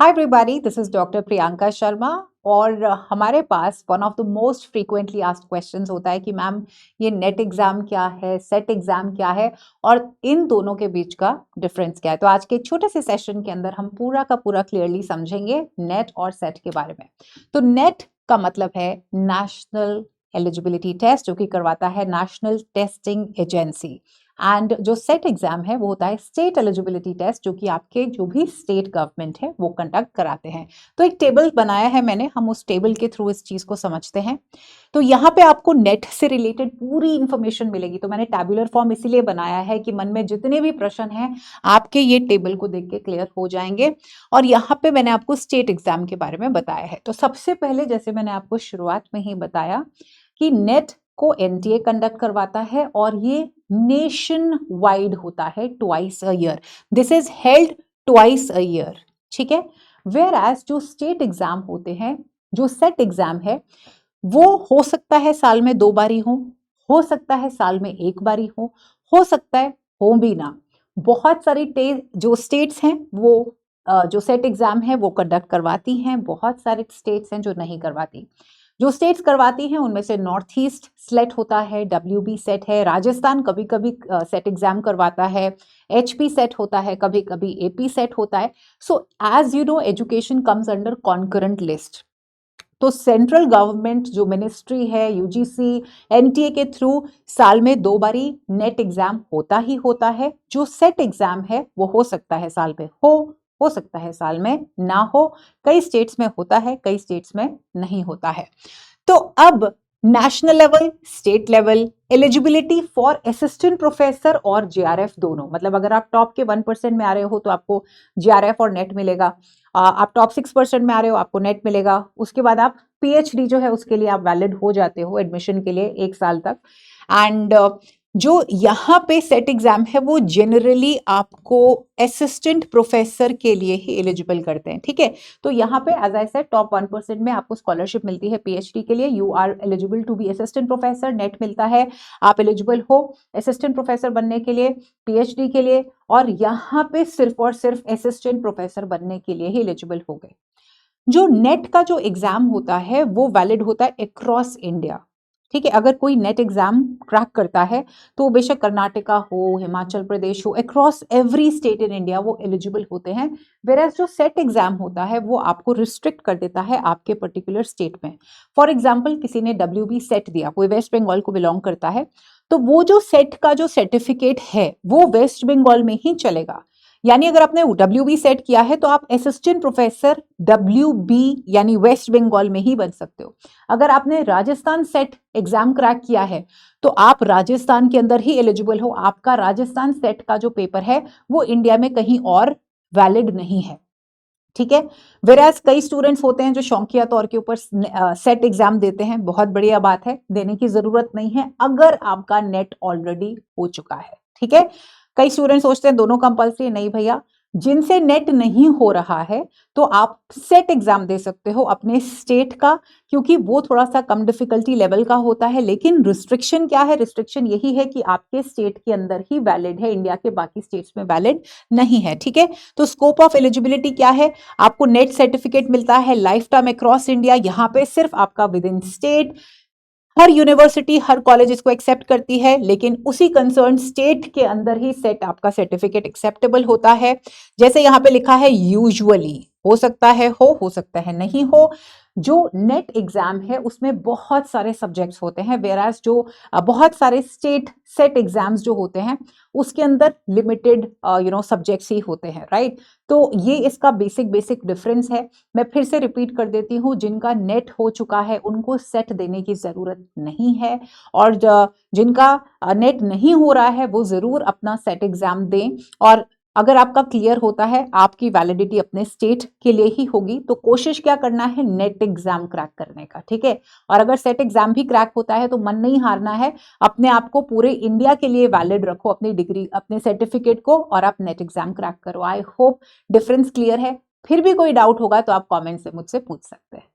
Hi everybody, this is doctor Priyanka Sharma. और हमारे पास one of the most frequently asked questions होता है कि मैम ये नेट एग्जाम क्या है, सेट एग्जाम क्या है और इन दोनों के बीच का डिफरेंस क्या है। तो आज के छोटे से सेशन के अंदर हम पूरा का पूरा क्लियरली समझेंगे नेट और सेट के बारे में। तो नेट का मतलब है नेशनल एलिजिबिलिटी टेस्ट, जो कि करवाता है नेशनल टेस्टिंग एजेंसी। एंड जो सेट एग्जाम है वो होता है स्टेट एलिजिबिलिटी टेस्ट, जो कि आपके जो भी स्टेट गवर्नमेंट है वो कंडक्ट कराते हैं। तो एक टेबल बनाया है मैंने, हम उस टेबल के थ्रू इस चीज को समझते हैं। तो यहाँ पे आपको नेट से रिलेटेड पूरी इंफॉर्मेशन मिलेगी। तो मैंने टैबुलर फॉर्म इसीलिए बनाया है कि मन में जितने भी प्रश्न हैं आपके ये टेबल को देख के क्लियर हो जाएंगे। और यहाँ पे मैंने आपको स्टेट एग्जाम के बारे में बताया है। तो सबसे पहले, जैसे मैंने आपको शुरुआत में ही बताया कि नेट को एनटीए कंडक्ट करवाता है और ये नेशन वाइड होता है, twice a year. This is held twice a year, ठीक है। वेयर एज जो स्टेट एग्जाम होते हैं, जो सेट एग्जाम है, वो हो सकता है साल में 2 बारी हो सकता है साल में 1 बारी हो सकता है हो भी ना। बहुत सारी जो स्टेट्स हैं वो जो सेट एग्जाम है वो कंडक्ट करवाती हैं, बहुत सारे स्टेट्स हैं जो नहीं करवाती। जो स्टेट्स करवाती हैं उनमें से नॉर्थ ईस्ट स्लेट होता है, डब्ल्यूबी सेट है, राजस्थान कभी कभी सेट एग्जाम करवाता है, एचपी सेट होता है, कभी कभी एपी सेट होता है। So as you know, education comes under concurrent list. तो सेंट्रल गवर्नमेंट जो मिनिस्ट्री है, यूजीसी, एनटीए के थ्रू साल में 2 बारी नेट एग्जाम होता ही होता है। जो सेट एग्जाम है वो हो सकता है साल में हो सकता है साल में ना हो। कई स्टेट्स में होता है, कई स्टेट्स में नहीं होता है। तो अब national level, state level, eligibility for assistant professor और जेआरएफ दोनों, मतलब अगर आप टॉप के 1% में आ रहे हो तो आपको जेआरएफ और नेट मिलेगा। आप टॉप 6% में आ रहे हो आपको नेट मिलेगा। उसके बाद आप पीएचडी जो है उसके लिए आप वैलिड हो जाते हो एडमिशन के लिए 1 साल तक। एंड जो यहाँ पे सेट एग्जाम है वो जनरली आपको असिस्टेंट प्रोफेसर के लिए ही एलिजिबल करते हैं, ठीक है। तो यहाँ पे एज आई सेड टॉप 1% में आपको स्कॉलरशिप मिलती है पीएचडी के लिए। You are eligible to be assistant professor, NET मिलता है, आप एलिजिबल हो असिस्टेंट प्रोफेसर बनने के लिए, पीएचडी के लिए। और यहाँ पे सिर्फ और सिर्फ असिस्टेंट प्रोफेसर बनने के लिए ही एलिजिबल हो गए। जो नेट का जो एग्जाम होता है वो वैलिड होता है अक्रॉस इंडिया, ठीक है। अगर कोई नेट एग्जाम क्रैक करता है तो बेशक कर्नाटका हो, हिमाचल प्रदेश हो, across every state in India वो एलिजिबल होते हैं। वेराज जो सेट एग्जाम होता है वो आपको रिस्ट्रिक्ट कर देता है आपके पर्टिकुलर स्टेट में। फॉर एग्जाम्पल, किसी ने डब्ल्यूबी सेट दिया, कोई वेस्ट बंगाल को बिलोंग करता है, तो वो जो सेट का जो सर्टिफिकेट है वो वेस्ट बंगाल में ही चलेगा। यानी अगर आपने डब्ल्यूबी सेट किया है तो आप असिस्टेंट प्रोफेसर डब्ल्यूबी यानी वेस्ट बंगाल में ही बन सकते हो। अगर आपने राजस्थान सेट एग्जाम क्रैक किया है तो आप राजस्थान के अंदर ही एलिजिबल हो। आपका राजस्थान सेट का जो पेपर है वो इंडिया में कहीं और वैलिड नहीं है, ठीक है। वेराज कई स्टूडेंट्स होते हैं जो शौकिया तौर के ऊपर सेट एग्जाम देते हैं, बहुत बढ़िया बात है, देने की जरूरत नहीं है अगर आपका नेट ऑलरेडी हो चुका है, ठीक है। कई स्टूडेंट सोचते हैं दोनों कंपल्सरी, नहीं भैया, जिनसे नेट नहीं हो रहा है तो आप सेट एग्जाम दे सकते हो अपने स्टेट का, क्योंकि वो थोड़ा सा कम डिफिकल्टी लेवल का होता है। लेकिन रिस्ट्रिक्शन क्या है? रिस्ट्रिक्शन यही है कि आपके स्टेट के अंदर ही वैलिड है, इंडिया के बाकी स्टेट्स में वैलिड नहीं है, ठीक है। तो स्कोप ऑफ एलिजिबिलिटी क्या है? आपको नेट सर्टिफिकेट मिलता है लाइफ टाइम अक्रॉस इंडिया। यहाँ पे सिर्फ आपका with in state, her university, her college इसको एक्सेप्ट करती है, लेकिन उसी कंसर्न स्टेट के अंदर ही सेट आपका सर्टिफिकेट एक्सेप्टेबल होता है। जैसे यहाँ पे लिखा है यूजुअली, हो सकता है हो सकता है नहीं हो। जो नेट एग्जाम है उसमें बहुत सारे सब्जेक्ट्स होते हैं, वेराज जो बहुत सारे स्टेट सेट एग्जाम्स जो होते हैं उसके अंदर लिमिटेड सब्जेक्ट्स ही होते हैं, राइट। तो ये इसका बेसिक डिफरेंस है। मैं फिर से रिपीट कर देती हूँ, जिनका नेट हो चुका है उनको सेट देने की जरूरत नहीं है, और जिनका नेट नहीं हो रहा है वो जरूर अपना सेट एग्जाम दें। और अगर आपका क्लियर होता है, आपकी वैलिडिटी अपने स्टेट के लिए ही होगी, तो कोशिश क्या करना है? नेट एग्जाम क्रैक करने का, ठीक है। और अगर सेट एग्जाम भी क्रैक होता है तो मन नहीं हारना है, अपने आप को पूरे इंडिया के लिए वैलिड रखो, अपनी डिग्री, अपने सर्टिफिकेट को, और आप नेट एग्जाम क्रैक करो। आई होप डिफरेंस क्लियर है। फिर भी कोई डाउट होगा तो आप कमेंट से मुझसे पूछ सकते हैं।